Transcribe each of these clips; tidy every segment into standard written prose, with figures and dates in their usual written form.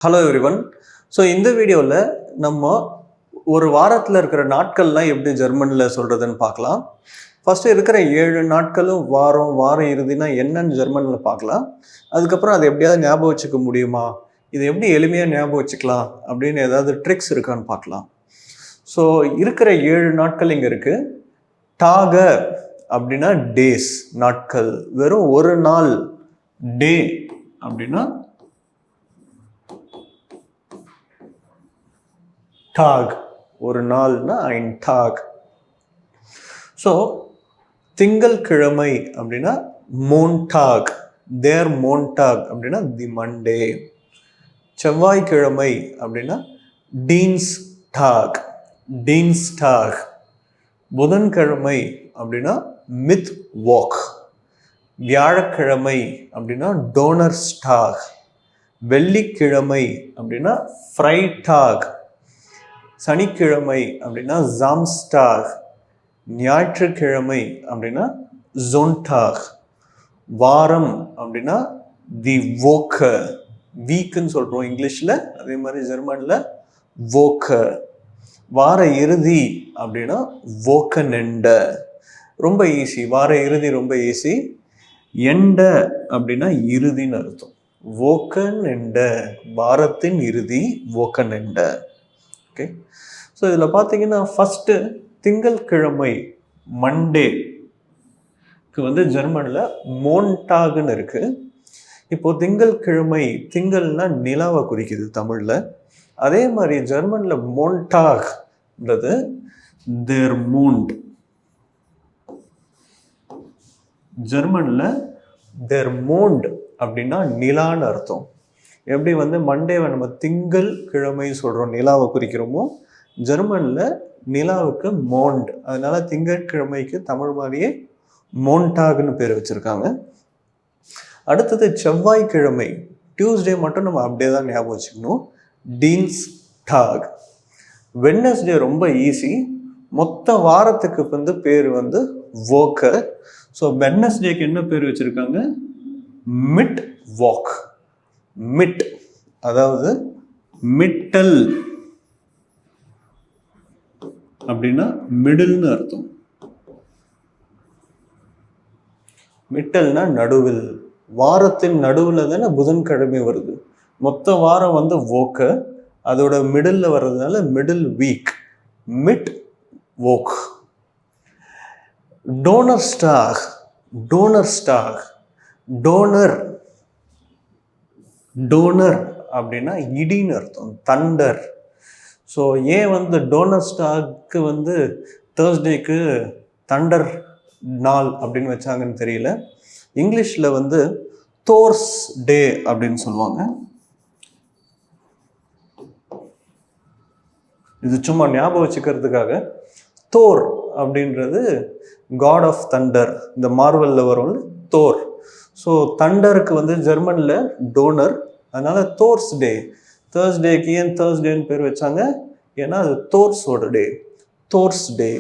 Hello everyone. So இந்த வீடியோவில் நம்ம ஒரு வாரத்தில் இருக்கிற நாட்கள்லாம் எப்படி ஜெர்மனில் சொல்கிறதுன்னு பார்க்கலாம். ஃபஸ்ட்டு இருக்கிற 7 நாட்களும் வாரம் இறுதினா என்னன்னு ஜெர்மனில் பார்க்கலாம். அதுக்கப்புறம் அதை எப்படியாவது ஞாபகம் வச்சுக்க முடியுமா, இது எப்படி எளிமையாக ஞாபகம் வச்சுக்கலாம் அப்படின்னு ஏதாவது ட்ரிக்ஸ் இருக்கான்னு பார்க்கலாம். ஸோ இருக்கிற 7 நாட்கள் இங்கே இருக்குது. டாக அப்படின்னா டேஸ், நாட்கள். வெறும் ஒரு நாள் டே அப்படின்னா டாக், ஒரு நாள்னா ein Tag. ஸோ திங்கள்கிழமை அப்படின்னா மோன்டாக், தேர் மோன்டாக் அப்படின்னா தி மண்டே. செவ்வாய்க்கிழமை அப்படின்னா டீன்ஸ்டாக், டீன்ஸ்டாக். புதன்கிழமை அப்படின்னா மித் வாக். வியாழக்கிழமை அப்படின்னா டோனர்ஸ்டாக். வெள்ளிக்கிழமை அப்படின்னா ஃப்ரைடாக். சனிக்கிழமை அப்படின்னா ஜாம்ஸ்டாக். ஞாயிற்றுக்கிழமை அப்படின்னா ஜோன்டாக். வாரம் அப்படின்னா தி வோக்கர், வீக்குன்னு சொல்கிறோம் இங்கிலீஷில், அதே மாதிரி ஜெர்மனில் வோக்கர். வார இறுதி அப்படின்னா வோக்கனெண்ட. ரொம்ப ஈஸி, வார இறுதி ரொம்ப ஈஸி. எண்ட அப்படின்னா இறுதின்னு அர்த்தம். வோக்கனெண்ட, வாரத்தின் இறுதி வோக்கனெண்ட. ஓகே. ஸோ இதில் பார்த்தீங்கன்னா ஃபஸ்ட்டு திங்கள்கிழமை மண்டேக்கு வந்து ஜெர்மனில் மோன்டாகுன்னு இருக்குது. இப்போது திங்கள்கிழமை, திங்கள்னா நிலாவை குறிக்குது தமிழில். அதே மாதிரி ஜெர்மனில் மோன்டாக்ன்றது தேர் மூண்ட். ஜெர்மனில் தேர் மூண்ட் அப்படின்னா நிலான்னு அர்த்தம். எப்படி வந்து மண்டேவை நம்ம திங்கள் கிழமை சொல்கிறோம், நிலாவை குறிக்கிறோமோ, ஜெர்மனில் நிலாவுக்கு மோண்ட். அதனால திங்கட்கிழமைக்கு தமிழ் மாதிரியே மோன்டாக்னு பேர் வச்சுருக்காங்க. அடுத்தது செவ்வாய்க்கிழமை, டியூஸ்டே மட்டும் நம்ம அப்படியே தான் ஞாபகம் வச்சுக்கணும், டீன்ஸ்டாக். வெட்னஸ்டே ரொம்ப ஈஸி, மொத்த வாரத்துக்கு வந்து பேர் வந்து வோக்கர். ஸோ வெட்னஸ்டேக்கு என்ன பேர் வச்சுருக்காங்க, மிட் வாக். மிட் அதாவது மிட்டல் அப்படின்னா மிடில்னு அர்த்தம். மிட்டல்னா நடுவில், வாரத்தின் நடுவில் தானே புதன்கிழமை வருது. மொத்த வாரம் வந்து வோக்க, அதோட மிடில் வர்றதுனால மிடில் வீக், மிட் வோக். டோனர்ஸ்டாக், டோனர்ஸ்டாக், டோனர். டோனர் அப்படின்னா இடின்னு அர்த்தம், தண்டர். ஸோ ஏன் வந்து டோனர்ஸ்டாக்கு வந்து தேர்ஸ்டேக்கு தண்டர் நாள் அப்படின்னு வச்சாங்கன்னு தெரியல. இங்கிலீஷில் வந்து தோர்ஸ் டே அப்படின்னு சொல்லுவாங்க. இது சும்மா ஞாபகம் வச்சுக்கிறதுக்காக. தோர் அப்படின்றது காட் ஆஃப் தண்டர், இந்த மார்வலில் வரும்ல தோர். ஸோ தண்டருக்கு வந்து ஜெர்மனில் டோனர், அதனால தோர்ஸ் டே. தேர்ஸ்டேக்கு ஏன் தேர்ஸ்டேன்னு பேர் வச்சாங்க, ஏன்னா அது தோர்ஸோட டே, தோர்ஸ் டே.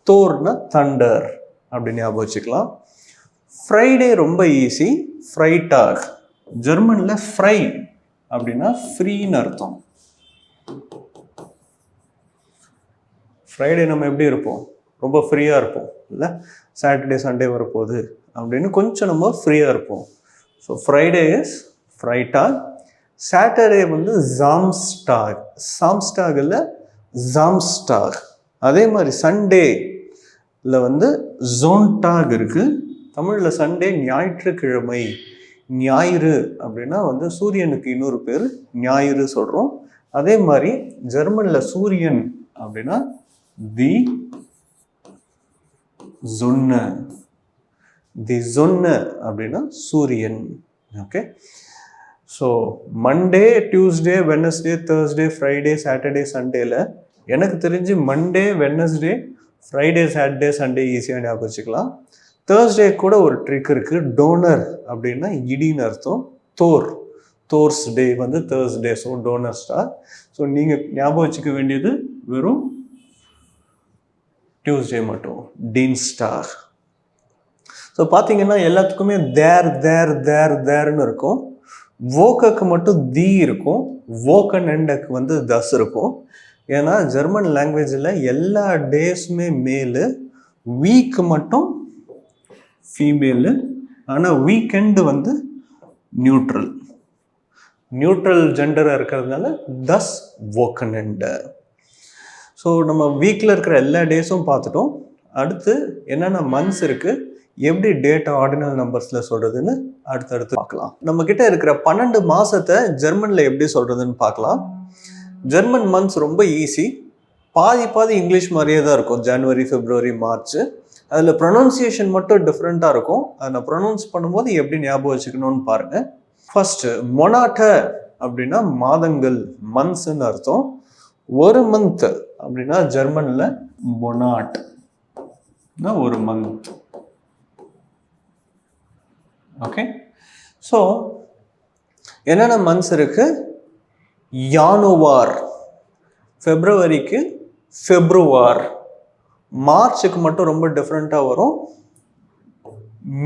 தோர்னா தண்டர் அப்படின்னு ஞாபகம் வச்சுக்கலாம். ஃப்ரைடே ரொம்ப ஈஸி, ஃப்ரைடாக். ஜெர்மனில் ஃப்ரை அப்படின்னா ஃப்ரீன்னு அர்த்தம். ஃப்ரைடே நம்ம எப்படி இருப்போம், ரொம்ப ஃப்ரீயாக இருப்போம் இல்லை, சாட்டர்டே சண்டே வரப்போகுது அப்படின்னு கொஞ்சம் நம்ம ஃப்ரீயாக இருப்போம். ஸோ ஃப்ரைடே இஸ் ஃப்ரைடாக். சாட்டர்டே வந்து ஜாம்ஸ்டாக், சாம்ஸ்டாக் இல்லை ஜாம்ஸ்டாக். அதே மாதிரி சண்டேல வந்து ஜோன்டாக் இருக்குது. தமிழில் சண்டே ஞாயிற்றுக்கிழமை, ஞாயிறு அப்படின்னா வந்து சூரியனுக்கு இன்னொரு பேர் ஞாயிறு சொல்கிறோம். அதே மாதிரி ஜெர்மனில் சூரியன் அப்படின்னா தி சொன்ன, தி சொன்ன அப்படின்னா சூரியன். Okay. So Monday, Tuesday, Wednesday, Thursday, Friday, Saturday, சண்டேல எனக்கு தெரிஞ்சு Monday, Wednesday, Friday, Saturday, Sunday ஈஸியாக ஞாபகம் வச்சுக்கலாம். தேர்ஸ்டே கூட ஒரு ட்ரிக் இருக்குது. டோனர் அப்படின்னா இடின்னு அர்த்தம். தோர், தோர்ஸ் டே வந்து Thursday, so Donar star. So நீங்கள் ஞாபகம் வச்சுக்க வேண்டியது வெறும் டியூஸ்டே மட்டும், டீன்ஸ்டாக். ஸோ பார்த்தீங்கன்னா எல்லாத்துக்குமே தேர்னு இருக்கும். வோக்கக்கு மட்டும் தி இருக்கும், வோக்கன் எண்டுக்கு வந்து தஸ் இருக்கும். ஏன்னா ஜெர்மன் லாங்குவேஜில் எல்லா டேஸுமே மேலு, வீக் மட்டும் ஃபீமேலு, ஆனால் வீக்கெண்டு வந்து நியூட்ரல் ஜெண்டராக இருக்கிறதுனால தஸ் வோக்கன் எண்டு. ஸோ நம்ம வீக்கில் இருக்கிற எல்லா டேஸும் பார்த்துட்டோம். அடுத்து என்னென்ன மந்த்ஸ் இருக்குது, எப்படி டேட்டா ஆர்டினல் நம்பர்ஸில் சொல்கிறதுன்னு அடுத்தடுத்து பார்க்கலாம். நம்மக்கிட்ட இருக்கிற 12 மாதத்தை ஜெர்மனில் எப்படி சொல்கிறதுன்னு பார்க்கலாம். ஜெர்மன் மந்த்ஸ் ரொம்ப ஈஸி, பாதி இங்கிலீஷ் மாதிரியே தான் இருக்கும். ஜனவரி, பிப்ரவரி, மார்ச். அதில் ப்ரொனவுன்சியேஷன் மட்டும் டிஃப்ரெண்ட்டாக இருக்கும். அதை நான் ப்ரொனவுன்ஸ் பண்ணும்போது எப்படி ஞாபகம் வச்சுக்கணும்னு பாருங்கள். ஃபர்ஸ்ட் மொனாட்ட அப்படின்னா மாதங்கள், மந்த்ஸ்ன்னு அர்த்தம். ஒரு மந்த் அப்படின்னா ஜெர்மனில் மொனாட் ஒரு மந்த். ஓகே, ஸோ என்னென்ன மந்த்ஸ் இருக்கு? யானுவார், பிப்ரவரிக்கு ஃபெப்ருவார், மார்ச்சுக்கு மட்டும் ரொம்ப டிஃப்ரெண்ட்டாக வரும்,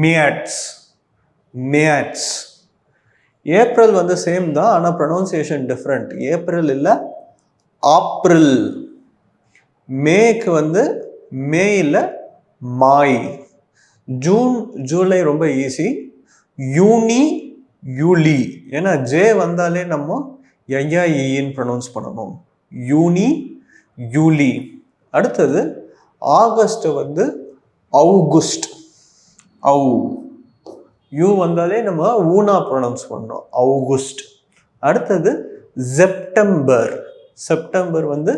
மேட்ஸ். ஏப்ரல் வந்து சேம் தான், ஆனால் ப்ரொனவுன்சியேஷன் டிஃப்ரெண்ட். ஏப்ரல் இல்லை, ஆப்ரில். மேக்கு வந்து மே இல்லை, மாய். ஜூன், ஜூலை ரொம்ப ஈஸி, யூலி. ஏன்னா ஜே வந்தாலே நம்ம ஈன்னு ப்ரொனவுன்ஸ் பண்ணணும், யூலி. அடுத்தது ஆகஸ்ட் வந்து அவுகுஸ்ட், யூ வந்தாலே நம்ம ஊனா ப்ரொனவுன்ஸ் பண்ணணும், அவுகுஸ்ட். அடுத்தது செப்டம்பர் வந்து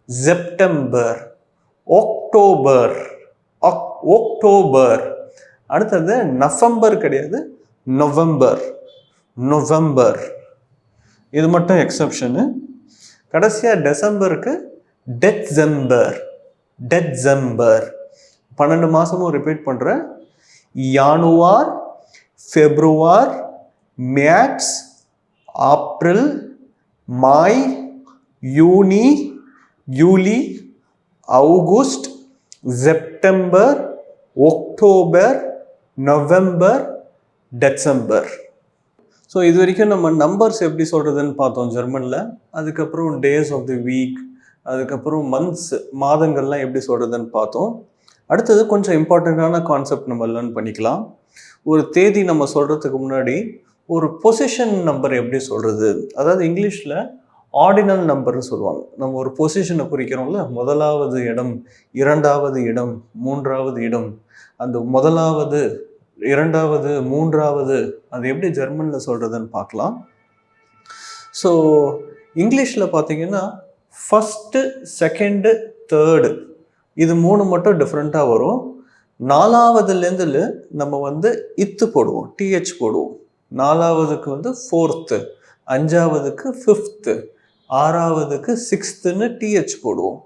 செப்டம்பர். ஒக்டோபர். அடுத்தது நவம்பர் கிடையாது, நவம்பர். இது மட்டும் எக்ஸப்ஷனு. கடைசியாக டிசம்பருக்கு டெட்சம்பர். 12 மாதமும் ரிப்பீட் பண்ணுறேன். யானுவார், ஃபெப்ருவார், மேட்ச், ஆப்ரில், மாய், யூனி, யூலி, அவுகுஸ்ட், September, October, November, December. So இது வரைக்கும் நம்ம நம்பர்ஸ் எப்படி சொல்கிறதுன்னு பார்த்தோம் ஜெர்மனில். அதுக்கப்புறம் டேஸ் ஆஃப் தி வீக், அதுக்கப்புறம் மந்த்ஸ், மாதங்கள்லாம் எப்படி சொல்கிறதுன்னு பார்த்தோம். அடுத்தது கொஞ்சம் இம்பார்ட்டண்ட்டான கான்செப்ட் நம்ம லேர்ன் பண்ணிக்கலாம். ஒரு தேதி நம்ம சொல்கிறதுக்கு முன்னாடி ஒரு பொசிஷன் நம்பர் எப்படி சொல்கிறது, அதாவது இங்கிலீஷில் ஆர்டினல் நம்பர்னு சொல்லுவாங்க. நம்ம ஒரு பொசிஷனை குறிக்கிறோம்ல, முதலாவது இடம், இரண்டாவது இடம், மூன்றாவது இடம். அந்த முதலாவது, இரண்டாவது, மூன்றாவது, அது எப்படி ஜெர்மனில் சொல்கிறதுன்னு பார்க்கலாம். ஸோ இங்கிலீஷில் பார்த்தீங்கன்னா ஃபஸ்ட்டு, செகண்டு, தேர்டு, இது 3 மட்டும் டிஃப்ரெண்ட்டாக வரும். 4வதுலேருந்து நம்ம வந்து இத்து போடுவோம், டிஹெச் போடுவோம். 4வதுக்கு வந்து 4th, 5வதுக்கு 5th, 6வதுக்கு 6th டிஹெச் போடுவோம்.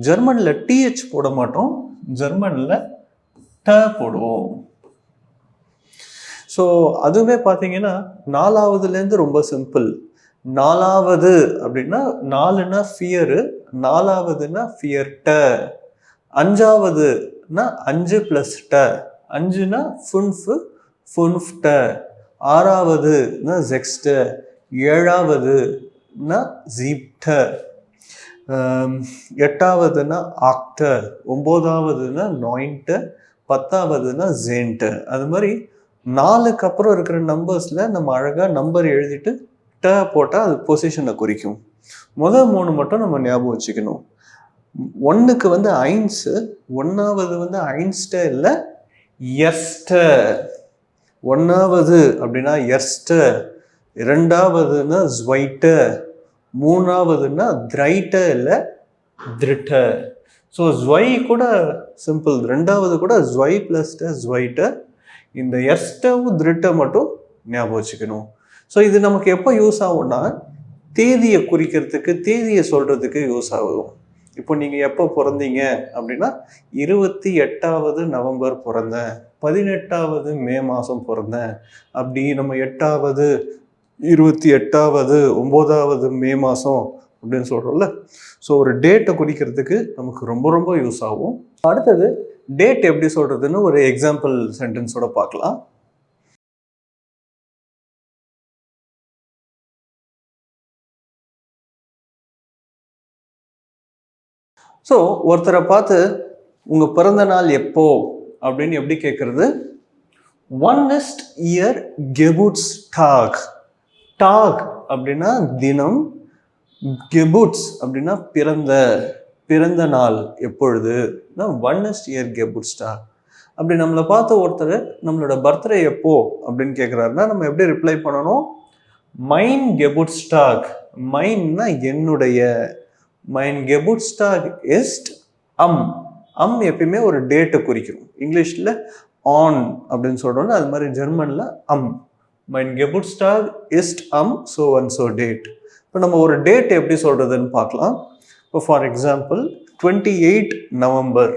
ஜெர்மனில் டிஹெச் போட மாட்டோம், ஜெர்மனில் ட போடுவோம். ஸோ அதுவே பார்த்தீங்கன்னா 4வதுலேருந்து ரொம்ப சிம்பிள். 4வது அப்படின்னா 4னா ஃபியரு, 4வதுன்னா ஃபியர்ட. 5வதுன்னா 5 + ட, 5னா ஃபுன்ஃப்ட. 6வதுன்னா ஜெக்ஸ்ட, 7வதுன்னா ஜீப்ட, 8வதுன்னா ஆக்ட, 9வதுன்னா நொயின்ட, 10வதுன்னா ஜேன்ட. அது மாதிரி 4க்கு அப்புறம் இருக்கிற நம்பர்ஸில் நம்ம அழகாக நம்பர் எழுதிட்டு ட போட்டால் அது பொசிஷனை குறிக்கும். முதல் 3 மட்டும் நம்ம ஞாபகம் வச்சுக்கணும். 1க்கு வந்து ஐன்ஸு, 1வது வந்து ஐன்ஸ்ட இல்லை, எஸ்ட. 1வது அப்படின்னா எஸ்ட, 2வதுன்னா ஸ்வைட்ட, 3வதுன்னா திரைட்ட இல்லை, திரிட்ட. ஸோ ஸ்வை கூட சிம்பிள், 2வது கூட ஸ்வை + ட, ஸ்வைட்ட. இந்த எஸ்டவும் திரிட்ட மட்டும் ஞாபகம் வச்சுக்கணும். ஸோ இது நமக்கு எப்போ யூஸ் ஆகும்னா, தேதியை குறிக்கிறதுக்கு, தேதியை சொல்கிறதுக்கு யூஸ் ஆகும். இப்போ நீங்கள் எப்போ பிறந்தீங்க அப்படின்னா 28வது நவம்பர் பிறந்தேன், 18வது மே மாதம் பிறந்தேன், அப்படி நம்ம 8வது, 28வது, 9வது மே மாதம் அப்படின்னு சொல்கிறோம்ல. ஸோ ஒரு டேட்டை குறிக்கிறதுக்கு நமக்கு ரொம்ப ரொம்ப யூஸ் ஆகும். அடுத்தது டேட் எப்படி சொல்கிறதுன்னு ஒரு எக்ஸாம்பிள் சென்டென்ஸோட பார்க்கலாம். ஸோ ஒருத்தரை பார்த்து உங்கள் பிறந்த நாள் எப்போ அப்படின்னு எப்படி கேட்குறது? ஒன்னஸ்ட் இயர் கெபுட்ஸ்டாக். டாக் அப்படின்னா தினம், கெபுட்ஸ் அப்படின்னா பிறந்த நாள் எப்பொழுது, ஒன்னஸ்ட் இயர் கெபுட்ஸ்டாக். அப்படி நம்மளை பார்த்த ஒருத்தர் நம்மளோட பர்த்டே எப்போ அப்படின்னு கேட்குறாருன்னா நம்ம எப்படி ரிப்ளை பண்ணணும்? மைன் கெபுட்ஸ்டாக். மைன்னா என்னுடைய. மைன் கெபுட்ஸ்டாக் இஸ்ட் எப்பயுமே ஒரு டேட்டை குறிக்கும். இங்கிலீஷில் ஆன் அப்படின்னு சொல்கிறோன்னா அது மாதிரி ஜெர்மனில் மைன் கெபுட்ஸ்டாக் இஸ்ட் ஸோ அண்ட் ஸோ டேட். இப்போ நம்ம ஒரு டேட் எப்படி சொல்கிறதுன்னு பார்க்கலாம். இப்போ ஃபார் எக்ஸாம்பிள் 28 நவம்பர்.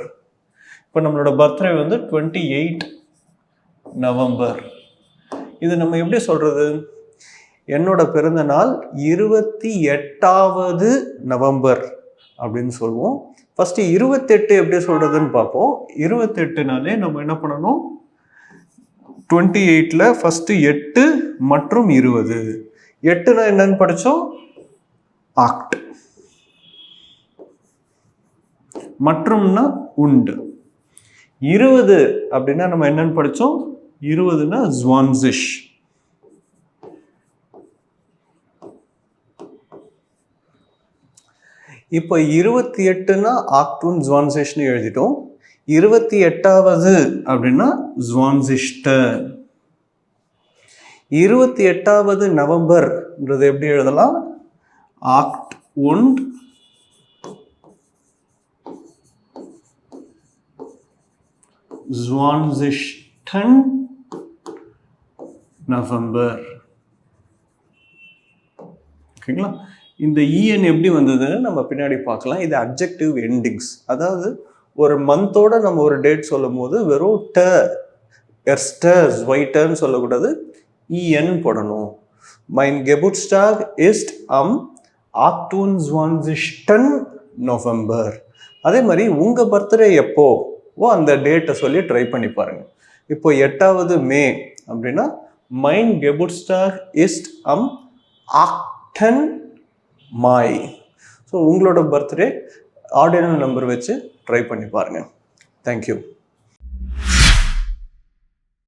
இப்போ நம்மளோட பர்த்டே வந்து 28 நவம்பர். இது நம்ம எப்படி சொல்கிறது? என்னோட பிறந்த நாள் 28வது நவம்பர் அப்படின்னு சொல்லுவோம். ஃபஸ்ட்டு 28 எப்படி சொல்கிறதுன்னு பார்ப்போம். 28நாலே நம்ம என்ன பண்ணணும்? 28ல் ஃபஸ்ட்டு 8 மற்றும் 20. 8னா என்னன்னு படித்தோம்? ஆக்ட். மற்றும்னா உண்டு. 20 அப்படின்னா நம்ம என்னன்னு படித்தோம்? 20னா ஜுவான்சிஷ். இப்போ 28னா ஆக்டூன் ஜுவான்சிஷ்னு எழுதிட்டோம். 28வது அப்படின்னா ஜுவான்சிஷ்டர். 28வது நவம்பர்ன்றது எப்படி எழுதலாம்? Act உண்ட் ஜுவான்சிஷ்டன் November. ஓகேங்களா? இந்த இஎன் எப்படி வந்ததுன்னு நம்ம பின்னாடி பார்க்கலாம். இது அட்ஜெக்டிவ் எண்டிங்ஸ். அதாவது ஒரு மந்தோட நம்ம ஒரு டேட் சொல்லும் போது வெறும் ஒயிட்டர்ன்னு சொல்லக்கூடாது, இஎன் போடணும். மைன் கெபுட்ஸ்டாக் இஸ்ட் ஆக்டூன் ஜுவான்சிஷ்டன் நவம்பர். அதே மாதிரி உங்கள் பர்த்டே எப்போ அந்த டேட்டை சொல்லி ட்ரை பண்ணி பாருங்க. இப்போ 8வது மே அப்படின்னா மைன் கெபுட்ஸ்டாக் இஸ்ட் ஆக்டன் மாய். ஸோ உங்களோட பர்த்டே ஆர்டினல் நம்பர் வச்சு ட்ரை பண்ணி பாருங்கள். தேங்க்யூ.